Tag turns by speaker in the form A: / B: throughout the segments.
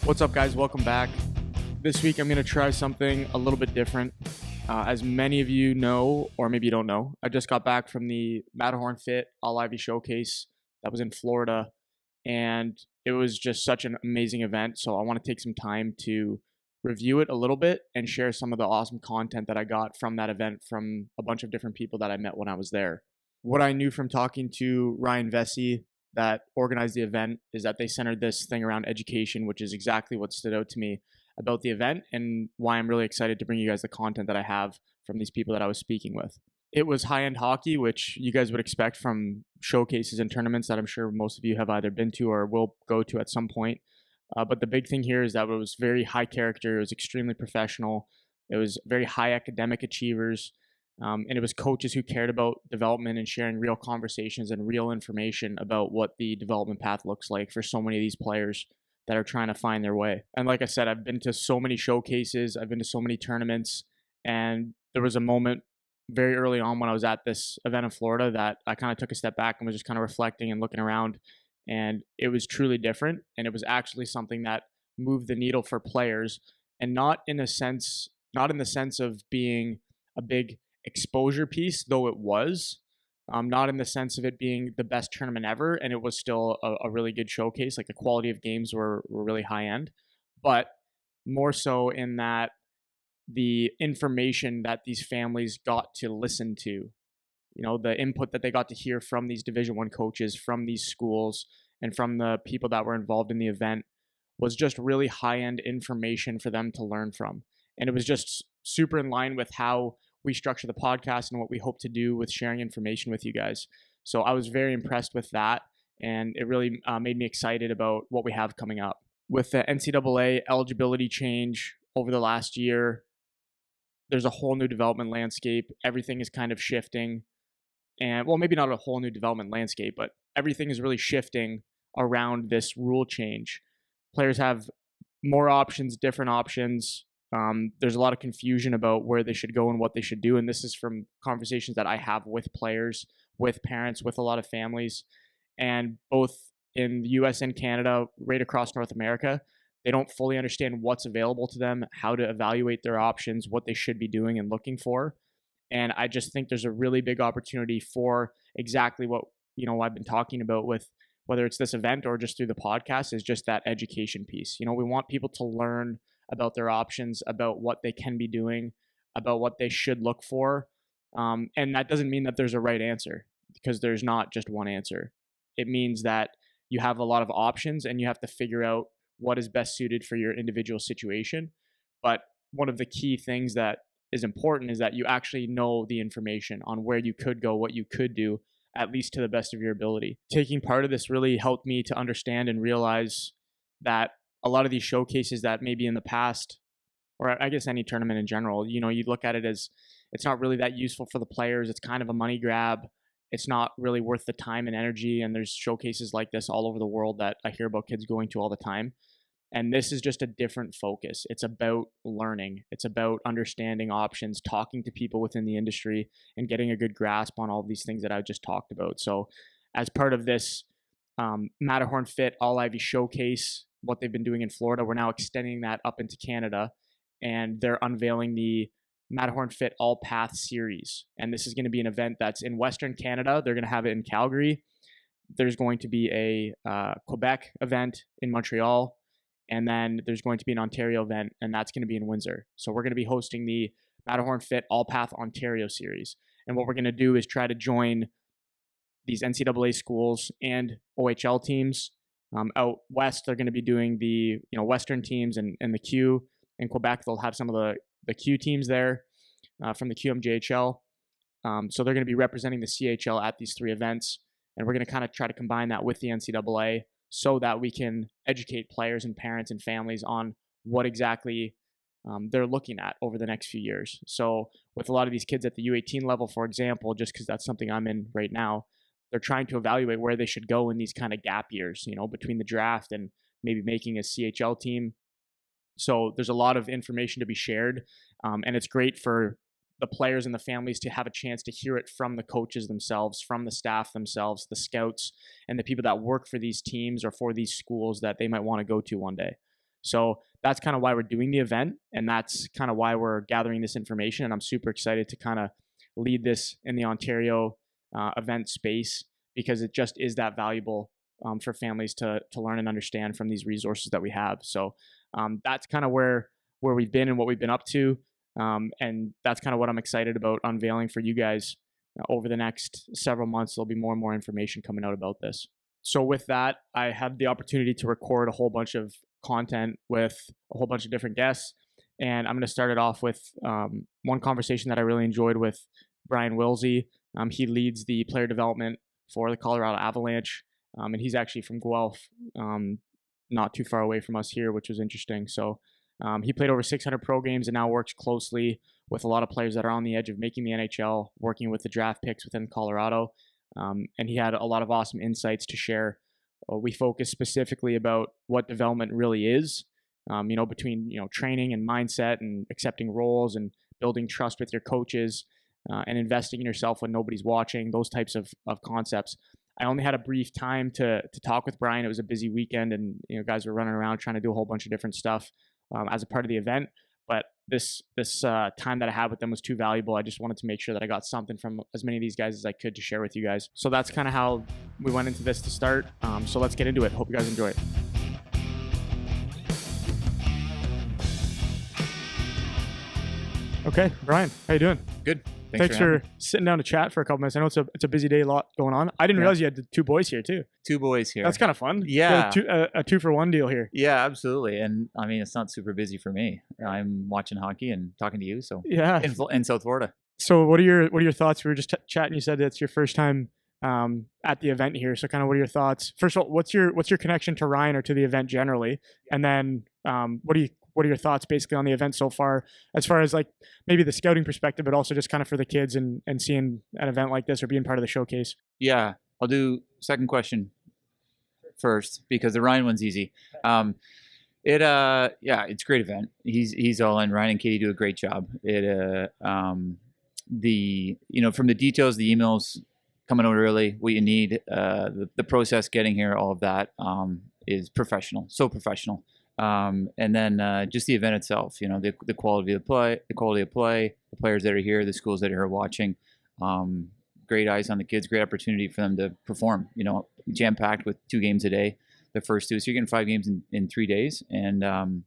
A: What's up, guys? Welcome back. This week, I'm going to try something a little bit different. As many of you know, or maybe you don't know, I just got back from the Matterhorn Fit All Ivy Showcase that was in Florida, and it was just such an amazing event. So I want to take some time to review it a little bit and share some of the awesome content that I got from that event from a bunch of different people that I met when I was there. What I knew from talking to Ryan Willsie that organized the event is that they centered this thing around education, which is exactly what stood out to me about the event and why I'm really excited to bring you guys the content that I have from these people that I was speaking with. It was high-end hockey, which you guys would expect from showcases and tournaments that I'm sure most of you have either been to or will go to at some point. But the big thing here is that it was very high character. It was extremely professional. It was very high academic achievers. And it was coaches who cared about development and sharing real conversations and real information about what the development path looks like for so many of these players that are trying to find their way. And like I said, I've been to so many showcases, I've been to so many tournaments, and there was a moment very early on when I was at this event in Florida that I kind of took a step back and was just kind of reflecting and looking around, and it was truly different, and it was actually something that moved the needle for players, and not in the sense of being a big exposure piece, though it was, not in the sense of it being the best tournament ever, and it was still a really good showcase. Like the quality of games were really high end, but more so in that the information that these families got to listen to, the input that they got to hear from these Division I coaches, from these schools, and from the people that were involved in the event was just really high end information for them to learn from. And it was just super in line with how we structure the podcast and what we hope to do with sharing information with you guys. So I was very impressed with that, and it really made me excited about what we have coming up. With the NCAA eligibility change over the last year, there's a whole new development landscape. Everything is kind of shifting. And, well, maybe not a whole new development landscape, but everything is really shifting around this rule change. Players have more options, different options. There's a lot of confusion about where they should go and what they should do. And this is from conversations that I have with players, with parents, with a lot of families. And both in the US and Canada, right across North America, they don't fully understand what's available to them, how to evaluate their options, what they should be doing and looking for. And I just think there's a really big opportunity for exactly what, I've been talking about with whether it's this event or just through the podcast, is just that education piece. We want people to learn about their options, about what they can be doing, about what they should look for. And that doesn't mean that there's a right answer, because there's not just one answer. It means that you have a lot of options and you have to figure out what is best suited for your individual situation. But one of the key things that is important is that you actually know the information on where you could go, what you could do, at least to the best of your ability. Taking part of this really helped me to understand and realize that a lot of these showcases that maybe in the past, or I guess any tournament in general, you look at it as it's not really that useful for the players. It's kind of a money grab. It's not really worth the time and energy. And there's showcases like this all over the world that I hear about kids going to all the time. And this is just a different focus. It's about learning. It's about understanding options, talking to people within the industry, and getting a good grasp on all of these things that I just talked about. So as part of this Matterhorn Fit All Ivy Showcase, what they've been doing in Florida, we're now extending that up into Canada, and they're unveiling the Matterhorn Fit All Path series. And this is going to be an event that's in Western Canada. They're going to have it in Calgary. There's going to be a Quebec event in Montreal, and then there's going to be an Ontario event, and that's going to be in Windsor. So we're going to be hosting the Matterhorn Fit All Path Ontario series. And what we're going to do is try to join these NCAA schools and OHL teams. Out west, they're going to be doing the Western teams and the Q. In Quebec, they'll have some of the Q teams there from the QMJHL. So they're going to be representing the CHL at these three events. And we're going to kind of try to combine that with the NCAA so that we can educate players and parents and families on what exactly they're looking at over the next few years. So with a lot of these kids at the U18 level, for example, just because that's something I'm in right now, they're trying to evaluate where they should go in these kind of gap years, between the draft and maybe making a CHL team. So there's a lot of information to be shared, and it's great for the players and the families to have a chance to hear it from the coaches themselves, from the staff themselves, the scouts, and the people that work for these teams or for these schools that they might want to go to one day. So that's kind of why we're doing the event, and that's kind of why we're gathering this information. And I'm super excited to kind of lead this in the Ontario event space, because it just is that valuable for families to learn and understand from these resources that we have. So that's kind of where we've been and what we've been up to, and that's kind of what I'm excited about unveiling for you guys over the next several months. There'll be more and more information coming out about this. So with that, I had the opportunity to record a whole bunch of content with a whole bunch of different guests, and I'm going to start it off with one conversation that I really enjoyed with Brian Willsie. He leads the player development for the Colorado Avalanche, and he's actually from Guelph, not too far away from us here, which was interesting. So he played over 600 pro games and now works closely with a lot of players that are on the edge of making the NHL, working with the draft picks within Colorado. And he had a lot of awesome insights to share. We focus specifically about what development really is, between training and mindset and accepting roles and building trust with your coaches, and investing in yourself when nobody's watching, those types of concepts. I only had a brief time to talk with Brian. It was a busy weekend, and guys were running around trying to do a whole bunch of different stuff as a part of the event. But this time that I had with them was too valuable. I just wanted to make sure that I got something from as many of these guys as I could to share with you guys. So that's kind of how we went into this to start. So let's get into it. Hope you guys enjoy it. Okay, Brian, how you doing?
B: Good.
A: Thanks for sitting down to chat for a couple minutes. I know it's a busy day, a lot going on. I didn't realize you had the 2 boys here too.
B: 2 boys here.
A: That's kind of fun.
B: Yeah.
A: A 2-for-1 deal here.
B: Yeah, absolutely. And I mean, it's not super busy for me. I'm watching hockey and talking to you. So
A: yeah,
B: in South Florida.
A: So what are your thoughts? We were just chatting. You said it's your first time at the event here. So kind of what are your thoughts? First of all, what's your connection to Ryan or to the event generally? And then what are your thoughts basically on the event so far, as far as like maybe the scouting perspective, but also just kind of for the kids and seeing an event like this or being part of the showcase?
B: Yeah, I'll do second question first because the Ryan one's easy. It's a great event. He's all in. Ryan and Katie do a great job. From the details, the emails coming out early, what you need, the process getting here, all of that is professional, so professional. And then just the event itself, the quality of play, the players that are here, the schools that are here watching, great eyes on the kids, great opportunity for them to perform, jam-packed with 2 games a day, the first 2. So you're getting 5 games in 3 days. And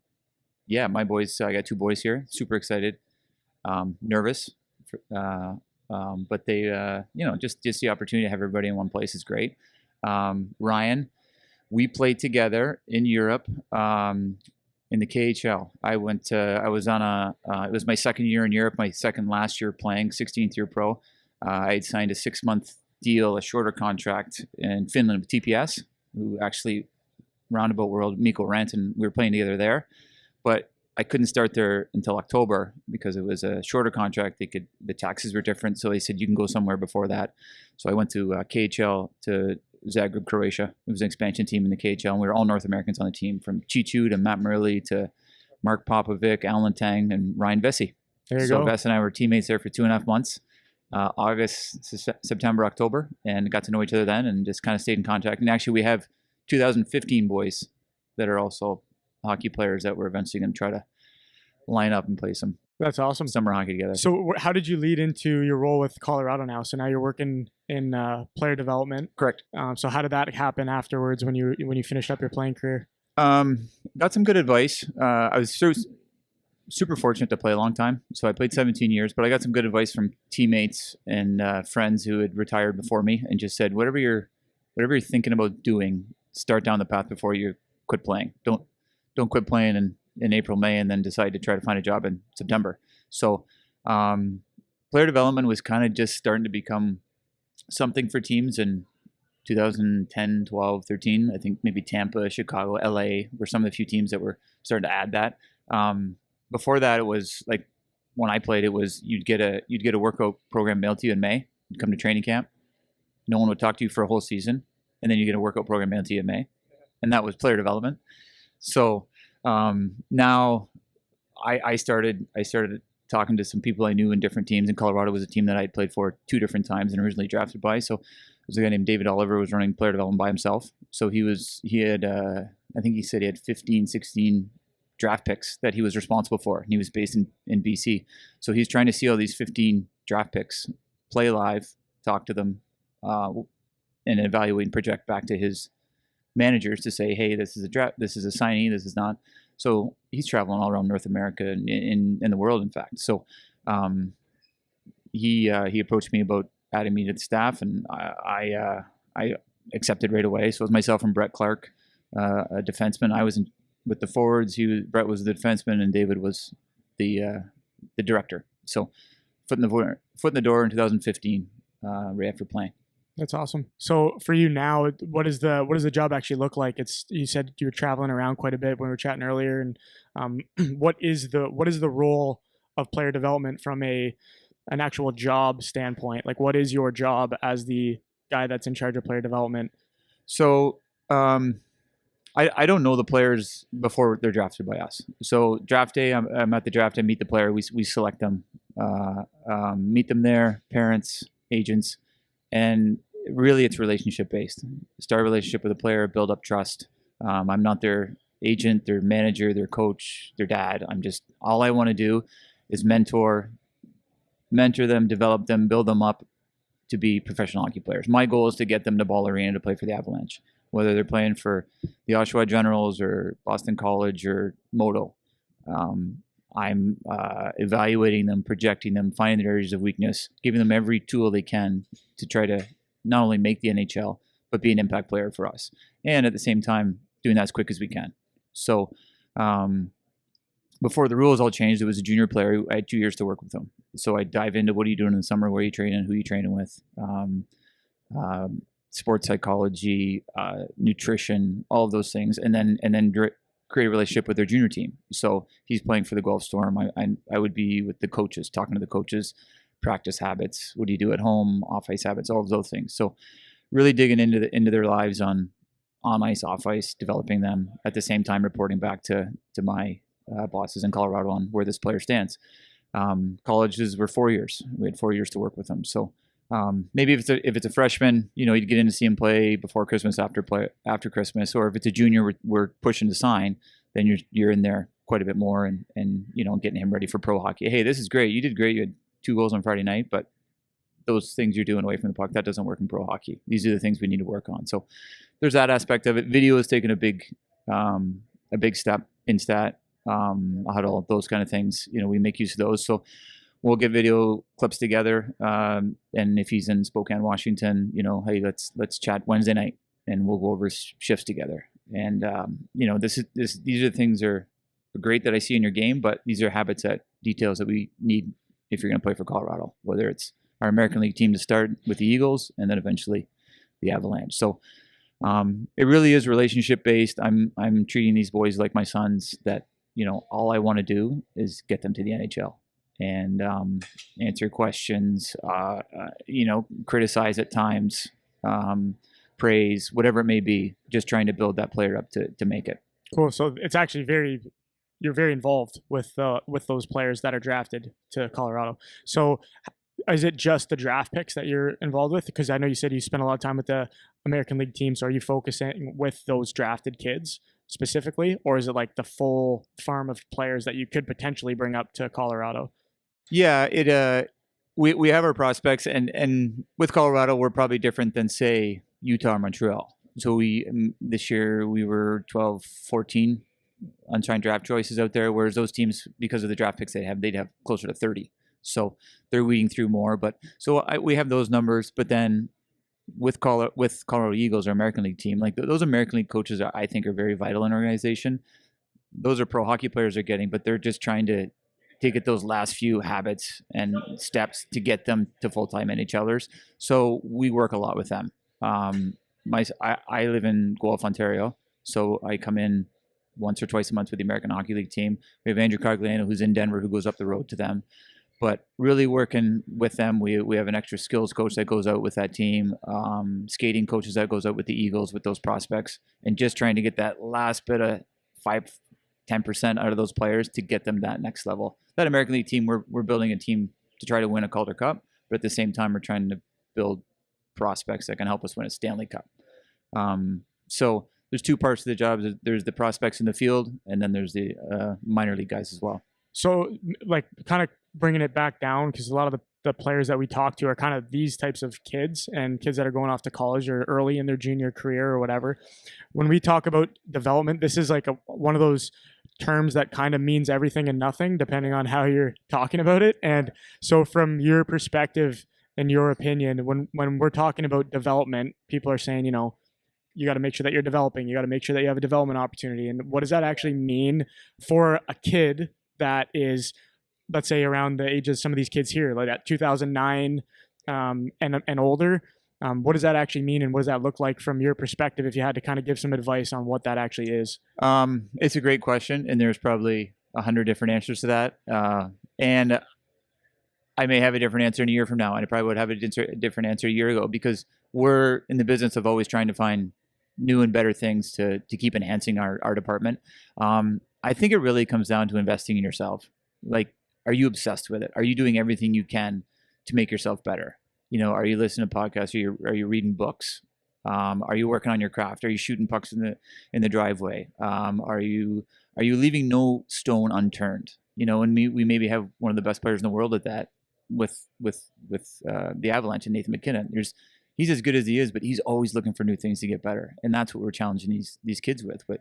B: my boys, I got 2 boys here, super excited, nervous, but they, just the opportunity to have everybody in one place is great. Ryan, we played together in Europe in the KHL. I was on it was my second year in Europe, my second last year playing, 16th year pro. I had signed a 6-month deal, a shorter contract in Finland with TPS, who actually roundabout world, Mikko Rantanen, we were playing together there. But I couldn't start there until October because it was a shorter contract. The taxes were different, so they said you can go somewhere before that. So I went to KHL to Zagreb, Croatia. It was an expansion team in the KHL, and we were all North Americans on the team, from Chichu to Matt Murley to Mark Popovic, Alan Tang, and Ryan Vesey.
A: There you
B: go.
A: So
B: Vess and I were teammates there for 2.5 months, August, September, October, and got to know each other then and just kind of stayed in contact. And actually, we have 2015 boys that are also hockey players that we're eventually going to try to line up and play some.
A: That's awesome.
B: Summer hockey together.
A: So how did you lead into your role with Colorado now? So now you're working in player development.
B: Correct.
A: So how did that happen afterwards when you finished up your playing career?
B: Got some good advice. I was super fortunate to play a long time. So I played 17 years, but I got some good advice from teammates and friends who had retired before me and just said, whatever you're thinking about doing, start down the path before you quit playing. Don't quit playing in April, May, and then decide to try to find a job in September. So player development was kind of just starting to become something for teams in 2010, 12, 13. I think maybe Tampa, Chicago, LA were some of the few teams that were starting to add that. Before that, it was like when I played, it was you'd get a workout program mailed to you in May. You'd come to training camp. No one would talk to you for a whole season, and then you get a workout program mailed to you in May, and that was player development. So now I started talking to some people I knew in different teams, and Colorado was a team that I had played for 2 different times and originally drafted by. So there's a guy named David Oliver who was running player development by himself. So he had I think he said he had 15, 16 draft picks that he was responsible for. And he was based in BC. So he's trying to see all these 15 draft picks play live, talk to them, and evaluate and project back to his managers to say, hey, this is a draft, this is a signee, this is not. So he's traveling all around North America and in the world, in fact. So he approached me about adding me to the staff, and I accepted right away. So it was myself and Brett Clark, a defenseman. I was with the forwards. Brett was the defenseman, and David was the director. So foot in the door in 2015, right after playing.
A: That's awesome. So for you now, what does the job actually look like? You said you were traveling around quite a bit when we were chatting earlier, and what is the role of player development from an actual job standpoint? Like, what is your job as the guy that's in charge of player development?
B: So I don't know the players before they're drafted by us. So draft day, I'm at the draft. I meet the player. We select them, meet them there, parents, agents, and really it's relationship based. Start a relationship with a player, build up trust. I'm not their agent, their manager, their coach, their dad. All I want to do is mentor them, develop them, build them up to be professional hockey players. My goal is to get them to Ball Arena to play for the Avalanche, whether they're playing for the Oshawa Generals or Boston College or Modo. I'm evaluating them, projecting them, finding their areas of weakness, giving them every tool they can to try to not only make the NHL, but be an impact player for us. And at the same time, doing that as quick as we can. So before the rules all changed, it was a junior player. I had 2 years to work with him. So I dive into what are you doing in the summer, where are you training, who are you training with, sports psychology, nutrition, all of those things, and then create a relationship with their junior team. So he's playing for the Guelph Storm. I would be with the coaches, talking to the coaches, practice habits, what do you do at home, off ice habits, all of those things. So really digging into their lives on ice, off ice, developing them, at the same time reporting back to my bosses in Colorado on where this player stands. Colleges were 4 years. We had 4 years to work with them. So maybe if it's a freshman, you'd get in to see him play before Christmas, after Christmas, or if it's a junior, we're pushing to sign, then you're in there quite a bit more and getting him ready for pro hockey. Hey, this is great. You did great. You had 2 goals on Friday night, but those things you're doing away from the puck, that doesn't work in pro hockey. These are the things we need to work on. So there's that aspect of it. Video has taken a big step in stat, huddle, those kind of things. We make use of those. So we'll get video clips together. And if he's in Spokane, Washington, hey, let's chat Wednesday night and we'll go over shifts together. And, these are things are great that I see in your game, but these are habits, details that we need if you're going to play for Colorado, whether it's our American League team to start with the Eagles and then eventually the Avalanche. So it really is relationship based. I'm treating these boys like my sons, that, all I want to do is get them to the NHL and answer questions, criticize at times, praise, whatever it may be, just trying to build that player up to make it.
A: Cool. So it's actually you're very involved with those players that are drafted to Colorado. So is it just the draft picks that you're involved with? Because I know you said you spent a lot of time with the American League team. So are you focusing with those drafted kids specifically, or is it like the full farm of players that you could potentially bring up to Colorado?
B: Yeah, we have our prospects, and with Colorado, we're probably different than, say, Utah or Montreal. So this year we were 12, 14 unsigned draft choices out there, whereas those teams, because of the draft picks they'd have closer to 30. So they're weeding through more. But so we have those numbers. But then with Colorado Eagles, our American League team, like those American League coaches, I think are very vital in our organization. Those are pro hockey players are getting, but they're just trying to get those last few habits and steps to get them to full-time NHLers. So we work a lot with them. I live in Guelph, Ontario, so I come in once or twice a month with the American Hockey League team. We have Andrew Cogliano, who's in Denver, who goes up the road to them. But really working with them, we have an extra skills coach that goes out with that team, skating coaches that goes out with the Eagles with those prospects, and just trying to get that last bit of 5-10% out of those players to get them that next level. That American League team, we're building a team to try to win a Calder Cup, but at the same time, we're trying to build prospects that can help us win a Stanley Cup. So there's two parts to the job. There's the prospects in the field, and then there's the minor league guys as well.
A: So, like, kind of bringing it back down, because a lot of the players that we talk to are kind of these types of kids and kids that are going off to college or early in their junior career or whatever. When we talk about development, this is like one of those terms that kind of means everything and nothing depending on how you're talking about it. And so from your perspective and your opinion, when we're talking about development, people are saying, you know, you got to make sure that you're developing. You got to make sure that you have a development opportunity. And what does that actually mean for a kid that is, let's say, around the age of some of these kids here, like at 2009 and older? What does that actually mean, and what does that look like from your perspective if you had to kind of give some advice on what that actually is?
B: It's a great question, and there's probably 100 different answers to that. And I may have a different answer in a year from now, and I probably would have a different answer a year ago, because we're in the business of always trying to find new and better things to keep enhancing our department. I think it really comes down to investing in yourself. Like, are you obsessed with it? Are you doing everything you can to make yourself better? You know, are you listening to podcasts? Are you reading books? Are you working on your craft? Are you shooting pucks in the driveway? Are you leaving no stone unturned? You know, and we maybe have one of the best players in the world at that with the Avalanche and Nathan McKinnon. He's as good as he is, but he's always looking for new things to get better, and that's what we're challenging these kids with. But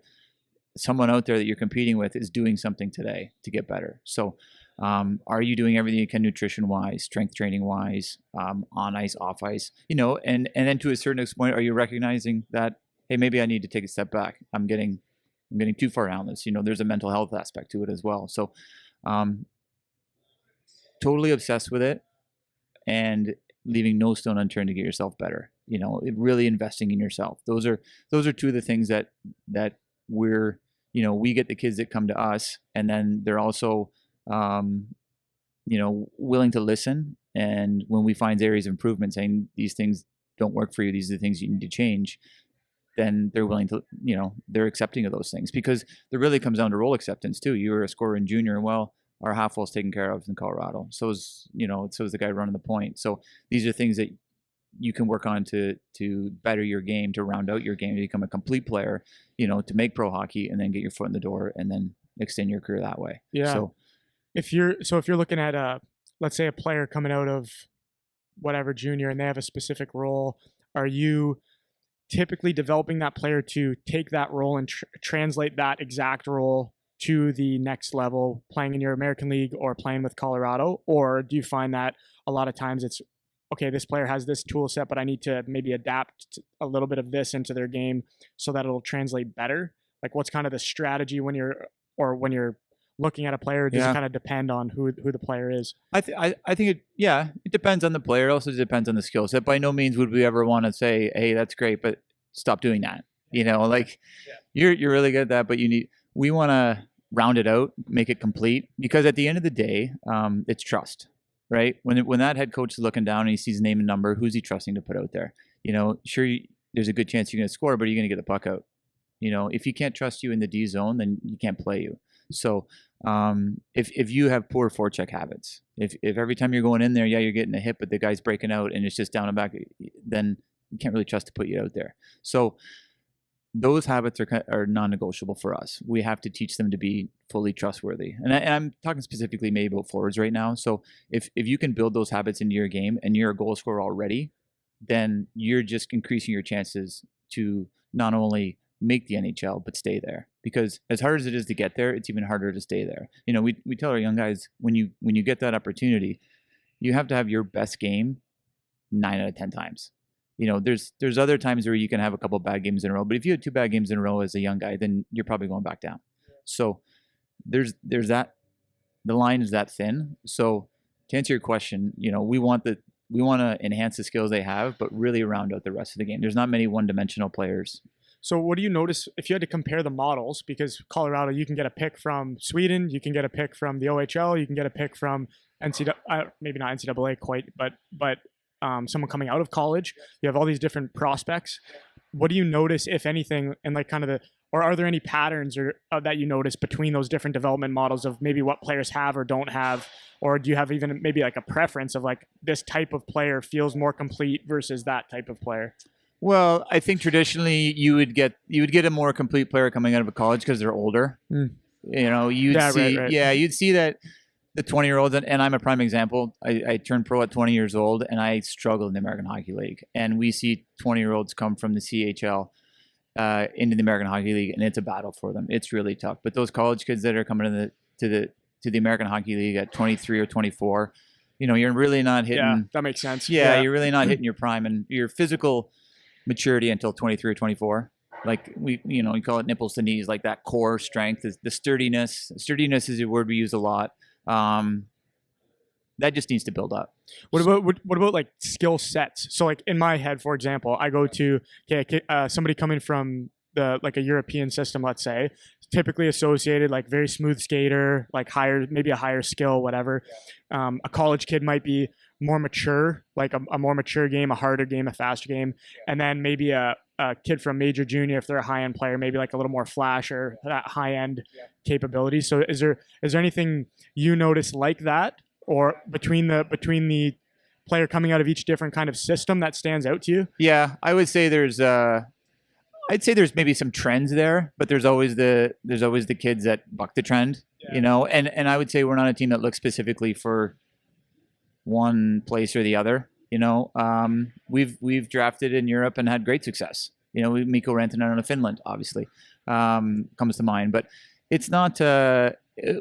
B: someone out there that you're competing with is doing something today to get better. So are you doing everything you can nutrition wise, strength training wise, on ice, off ice, you know, and then to a certain extent, are you recognizing that, hey, maybe I need to take a step back. I'm getting too far down this, you know, there's a mental health aspect to it as well. So totally obsessed with it and leaving no stone unturned to get yourself better. You know, really investing in yourself. Those are two of the things that we're, you know, we get the kids that come to us, and then they're also, you know, willing to listen. And when we find areas of improvement, saying these things don't work for you, these are the things you need to change, then they're willing to, you know, they're accepting of those things, because it really comes down to role acceptance too. You were a scorer in junior, and well, our half wall's taken care of in Colorado. So is the guy running the point. So these are things that you can work on to better your game, to round out your game, to become a complete player, you know, to make pro hockey, and then get your foot in the door and then extend your career that way.
A: Yeah.
B: So
A: if you're looking at let's say a player coming out of whatever junior and they have a specific role, are you typically developing that player to take that role and translate that exact role to the next level, playing in your American League or playing with Colorado? Or do you find that a lot of times it's, okay, this player has this tool set, but I need to maybe adapt a little bit of this into their game so that it'll translate better? Like, what's kind of the strategy when you're looking at a player? Does it kind of depend on who the player is? I
B: think it depends on the player. It also depends on the skill set. By no means would we ever want to say, hey, that's great, but stop doing that. You know, like you're really good at that, but we want to round it out, make it complete, because at the end of the day, it's trust, right? When that head coach is looking down and he sees a name and number, who's he trusting to put out there? You know, sure, there's a good chance you're going to score, but are you going to get the puck out? You know, if he can't trust you in the D zone, then you can't play you. So if you have poor forecheck habits, if every time you're going in there, you're getting a hit, but the guy's breaking out and it's just down and back, then you can't really trust to put you out there. So those habits are non-negotiable for us. We have to teach them to be fully trustworthy. And I'm talking specifically maybe about forwards right now. So if you can build those habits into your game and you're a goal scorer already, then you're just increasing your chances to not only make the NHL, but stay there. Because as hard as it is to get there, it's even harder to stay there. You know, we tell our young guys, when you get that opportunity, you have to have your best game 9 out of 10 times. You know, there's other times where you can have a couple bad games in a row, but if you had 2 bad games in a row as a young guy, then you're probably going back down. So there's that, the line is that thin. So to answer your question, you know, we want to enhance the skills they have, but really round out the rest of the game. There's not many one-dimensional players.
A: So what do you notice if you had to compare the models? Because Colorado, you can get a pick from Sweden, you can get a pick from the OHL, you can get a pick from NCAA, maybe not NCAA quite, but someone coming out of college. You have all these different prospects. What do you notice, if anything, and like kind of or are there any patterns that you notice between those different development models of maybe what players have or don't have? Or do you have even maybe like a preference of like this type of player feels more complete versus that type of player?
B: Well, I think traditionally you would get a more complete player coming out of a college because they're older.
A: Mm.
B: You know,
A: Right.
B: you'd see that the 20-year-olds, and I'm a prime example. I turned pro at 20 years old, and I struggled in the American Hockey League. And we see 20-year-olds come from the CHL into the American Hockey League, and it's a battle for them. It's really tough. But those college kids that are coming to the American Hockey League at 23 or 24, you know, you're really not hitting.
A: Yeah, that makes sense.
B: Yeah, you're really not hitting your prime and your physical maturity until 23 or 24. Like we call it nipples to knees, like that core strength is the sturdiness. Sturdiness is a word we use a lot. That just needs to build up.
A: What about like skill sets? So like in my head, for example, I go to somebody coming from a European system, let's say, typically associated like very smooth skater, like maybe a higher skill, whatever. A college kid might be more mature, like a more mature game, a harder game, a faster game, and then maybe a kid from major junior, if they're a high end player, maybe like a little more flash or that high end capability. So is there anything you notice like that, or between the player coming out of each different kind of system that stands out to you?
B: Yeah, I would say there's maybe some trends there, but there's always the kids that buck the trend, you know. And I would say we're not a team that looks specifically for one place or the other. You know, we've drafted in Europe and had great success. You know, Mikko Rantanen out of Finland, obviously, comes to mind. But it's not.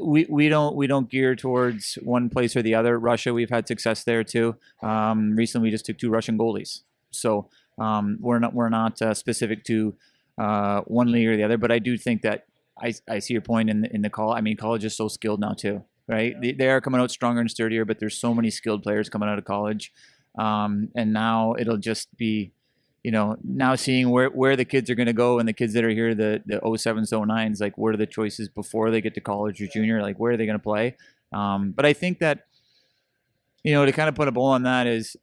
B: We don't gear towards one place or the other. Russia, we've had success there too. Recently, we just took 2 Russian goalies. So we're not specific to one league or the other. But I do think that I see your point in the call. I mean, college is so skilled now too, right? They are coming out stronger and sturdier, but there's so many skilled players coming out of college. And now it'll just be, you know, now seeing where the kids are going to go, and the kids that are here, the 07s, 09s, like what are the choices before they get to college or junior, like where are they going to play? But I think that, you know, to kind of put a bow on that is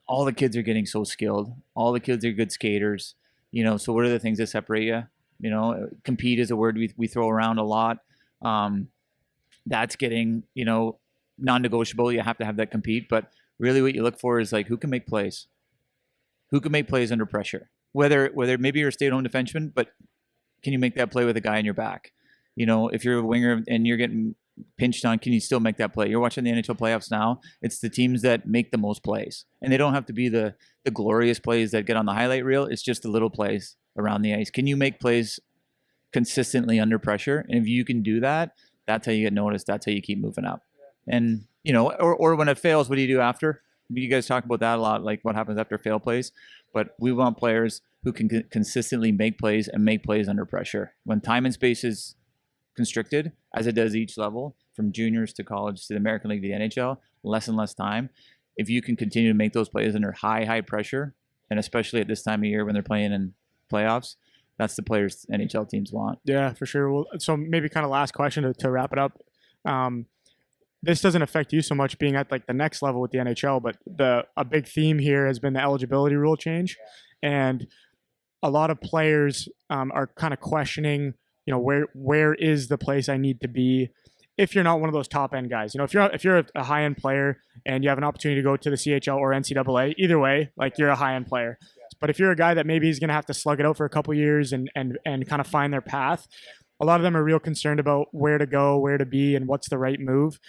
B: all the kids are getting so skilled. All the kids are good skaters, you know, so what are the things that separate you? You know, compete is a word we throw around a lot. That's getting, you know, non-negotiable. You have to have that compete, but really what you look for is like who can make plays under pressure, whether maybe you're a stay-at-home defenseman, but can you make that play with a guy in your back? You know, if you're a winger and you're getting pinched on, can you still make that play? You're watching the NHL playoffs now. It's the teams that make the most plays, and they don't have to be the glorious plays that get on the highlight reel. It's just the little plays around the ice. Can you make plays consistently under pressure? And if you can do that, that's how you get noticed. That's how you keep moving up. And, you know, or when it fails, what do you do after? You guys talk about that a lot, like what happens after fail plays. But we want players who can consistently make plays and make plays under pressure. When time and space is constricted, as it does each level, from juniors to college to the American League to the NHL, less and less time. If you can continue to make those plays under high pressure, and especially at this time of year when they're playing in playoffs, that's the players NHL teams want.
A: Yeah, for sure. Well, so maybe kind of last question to wrap it up. This doesn't affect you so much being at like the next level with the NHL, but a big theme here has been the eligibility rule change, and a lot of players are kind of questioning, you know, where is the place I need to be if you're not one of those top end guys. You know, if you're a high end player and you have an opportunity to go to the CHL or NCAA, either way, like you're a high end player. But if you're a guy that maybe is going to have to slug it out for a couple years and kind of find their path, a lot of them are real concerned about where to go, where to be, and what's the right move.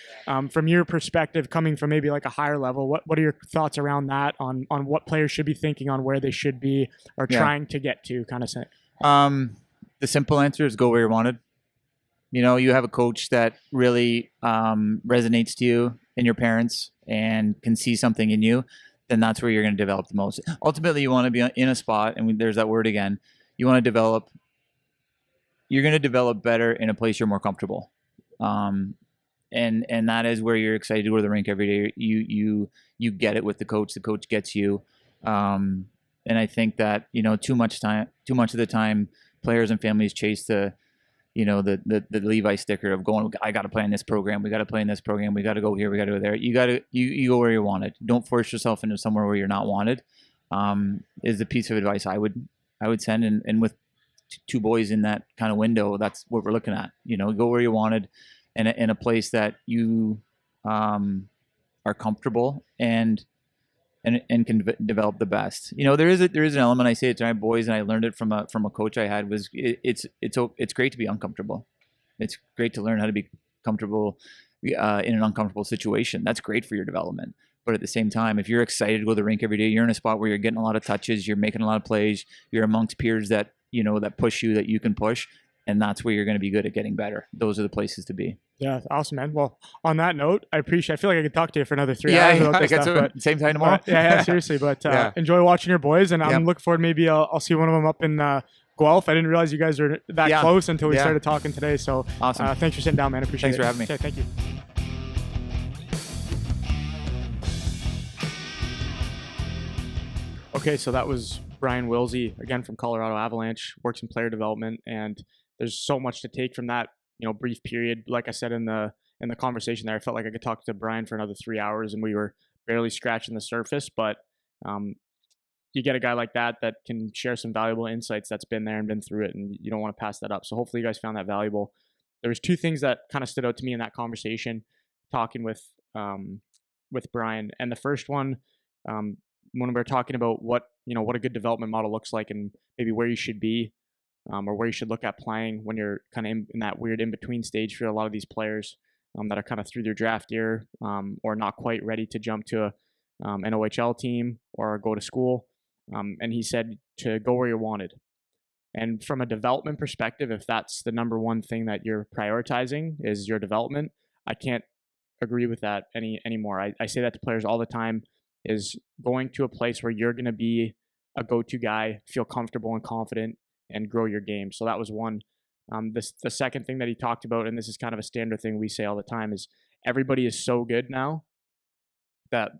A: From your perspective, coming from maybe like a higher level, what are your thoughts around that, on what players should be thinking on where they should be or trying to get to, kind of thing?
B: The simple answer is go where you're wanted. You know, you have a coach that really resonates to you and your parents and can see something in you, then that's where you're going to develop the most. Ultimately, you want to be in a spot, and there's that word again, you want to develop. You're going to develop better in a place you're more comfortable. And that is where you're excited to go to the rink every day. You get it with the coach gets you. And I think that, you know, too much of the time, players and families chase the Levi sticker of going, I got to play in this program. We got to play in this program. We got to go here. We got to go there. You go where you're wanted. Don't force yourself into somewhere where you're not wanted. Is the piece of advice I would send. And with 2 boys in that kind of window, that's what we're looking at. You know, go where you wanted, and in a place that you are comfortable, and and can develop the best. There is an element. I say it to my boys, and I learned it from a coach I had. Was it's great to be uncomfortable. It's great to learn how to be comfortable in an uncomfortable situation. That's great for your development. But at the same time, if you're excited to go to the rink every day, you're in a spot where you're getting a lot of touches, you're making a lot of plays, you're amongst peers that that push you, that you can push, and that's where you're going to be good at getting better. Those are the places to be.
A: Yeah, awesome, man. Well, on that note, I feel like I could talk to you for another 3 hours about this stuff. But
B: same time tomorrow.
A: Seriously. But enjoy watching your boys, and I'm looking forward. Maybe I'll see one of them up in Guelph. I didn't realize you guys are that close until we started talking today. So
B: awesome.
A: Thanks for sitting down, man. Appreciate it.
B: Thanks for having me.
A: Okay, thank you. Okay, so that was Brian Willsie, again from Colorado Avalanche, works in player development, and there's so much to take from that, brief period. Like I said in the conversation there, I felt like I could talk to Brian for another 3 hours, and we were barely scratching the surface. But you get a guy like that can share some valuable insights, that's been there and been through it, and you don't want to pass that up. So hopefully you guys found that valuable. There was two things that kind of stood out to me in that conversation, talking with Brian, and the first one. When we were talking about what a good development model looks like, and maybe where you should be, or where you should look at playing when you're kind of in that weird in-between stage for a lot of these players that are kind of through their draft year, or not quite ready to jump to an OHL team or go to school. And he said to go where you're wanted. And from a development perspective, if that's the number one thing that you're prioritizing is your development, I can't agree with that anymore. I say that to players all the time, is going to a place where you're going to be a go-to guy, feel comfortable and confident, and grow your game. So that was one. The second thing that he talked about, and this is kind of a standard thing we say all the time, is everybody is so good now that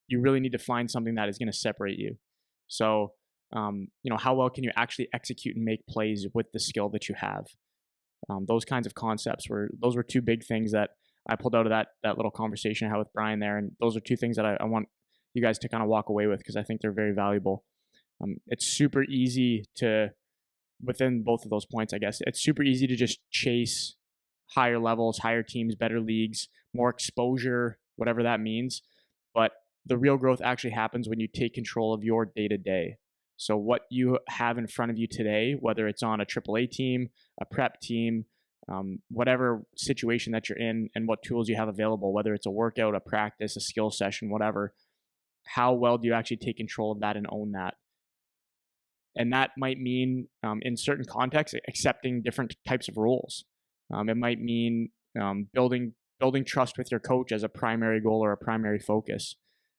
A: you really need to find something that is going to separate you. So, how well can you actually execute and make plays with the skill that you have? Those kinds of concepts those were two big things that I pulled out of that little conversation I had with Brian there. And those are two things that I want you guys to kind of walk away with, because I think they're very valuable. It's super easy to, within both of those points, I guess, it's super easy to just chase higher levels, higher teams, better leagues, more exposure, whatever that means. But the real growth actually happens when you take control of your day-to-day. So what you have in front of you today, whether it's on a AAA team, a prep team, whatever situation that you're in, and what tools you have available, whether it's a workout, a practice, a skill session, whatever, how well do you actually take control of that and own that? And that might mean, in certain contexts, accepting different types of roles. It might mean building trust with your coach as a primary goal or a primary focus.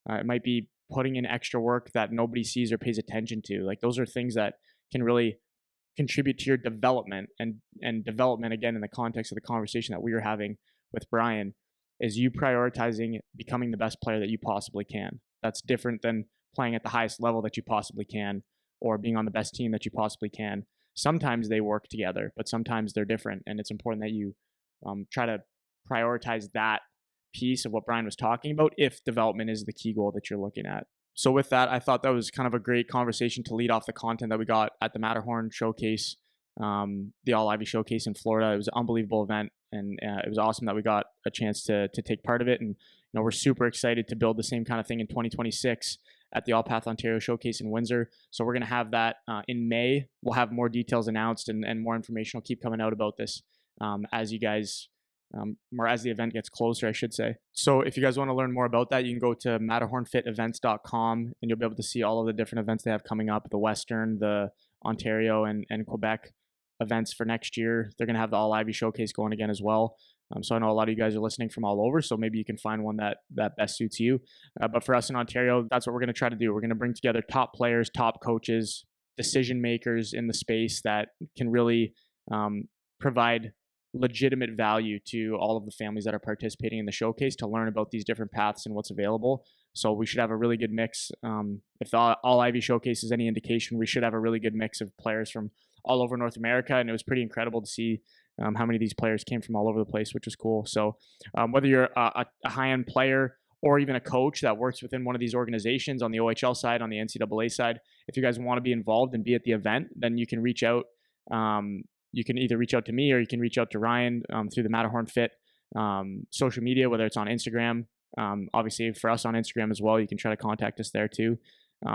A: It might be putting in extra work that nobody sees or pays attention to. Like, those are things that can really contribute to your development. And development, again, in the context of the conversation that we were having with Brian, is you prioritizing becoming the best player that you possibly can. That's different than playing at the highest level that you possibly can, or being on the best team that you possibly can. Sometimes they work together, but sometimes they're different. And it's important that you try to prioritize that piece of what Brian was talking about, if development is the key goal that you're looking at. So with that, I thought that was kind of a great conversation to lead off the content that we got at the Matterhorn Showcase, the All Ivy Showcase in Florida. It was an unbelievable event, and it was awesome that we got a chance to take part of it. And we're super excited to build the same kind of thing in 2026 at the All Path Ontario Showcase in Windsor. So we're going to have that in May. We'll have more details announced, and more information will keep coming out about this as you guys, or as the event gets closer, I should say. So if you guys want to learn more about that, you can go to matterhornfitevents.com, and you'll be able to see all of the different events they have coming up, the Western, the Ontario, and Quebec events for next year. They're going to have the All Ivy Showcase going again as well. So I know a lot of you guys are listening from all over, so maybe you can find one that best suits you. But for us in Ontario, that's what we're going to try to do. We're going to bring together top players, top coaches, decision makers in the space that can really provide legitimate value to all of the families that are participating in the showcase, to learn about these different paths and what's available. So we should have a really good mix. If the All Ivy Showcase is any indication, we should have a really good mix of players from all over North America. And it was pretty incredible to see how many of these players came from all over the place, which was cool. So whether you're a high-end player or even a coach that works within one of these organizations on the OHL side, on the NCAA side, if you guys want to be involved and be at the event, then you can reach out. You can either reach out to me, or you can reach out to Ryan through the Matterhorn Fit social media, whether it's on Instagram Obviously, for us on Instagram as well, you can try to contact us there too.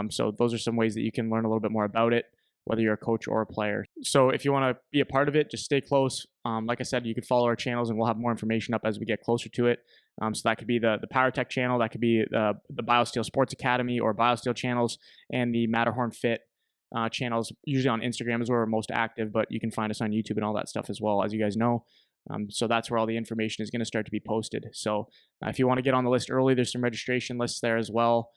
A: So those are some ways that you can learn a little bit more about it, whether you're a coach or a player. So if you want to be a part of it, just stay close. Like I said, you can follow our channels and we'll have more information up as we get closer to it. So that could be the PowerTech channel, that could be the BioSteel Sports Academy or BioSteel channels, and the Matterhorn Fit channels. Usually on Instagram is where we're most active, but you can find us on YouTube and all that stuff as well, as you guys know. So that's where all the information is going to start to be posted. So if you want to get on the list early, there's some registration lists there as well.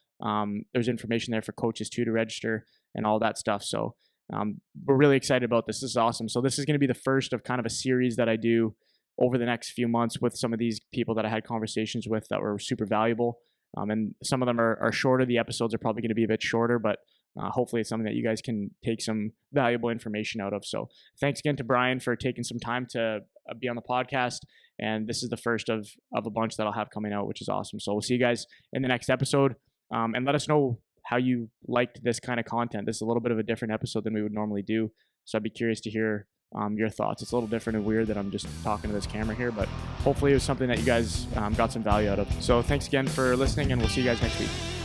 A: There's information there for coaches too to register and all that stuff. So we're really excited about this. This is awesome. So this is going to be the first of kind of a series that I do over the next few months with some of these people that I had conversations with that were super valuable. And some of them are shorter. The episodes are probably going to be a bit shorter, but hopefully it's something that you guys can take some valuable information out of. So thanks again to Brian for taking some time to be on the podcast. And this is the first of a bunch that I'll have coming out, which is awesome. So we'll see you guys in the next episode. And let us know how you liked this kind of content. This is a little bit of a different episode than we would normally do. So I'd be curious to hear your thoughts. It's a little different and weird that I'm just talking to this camera here, but hopefully it was something that you guys got some value out of. So thanks again for listening, and we'll see you guys next week.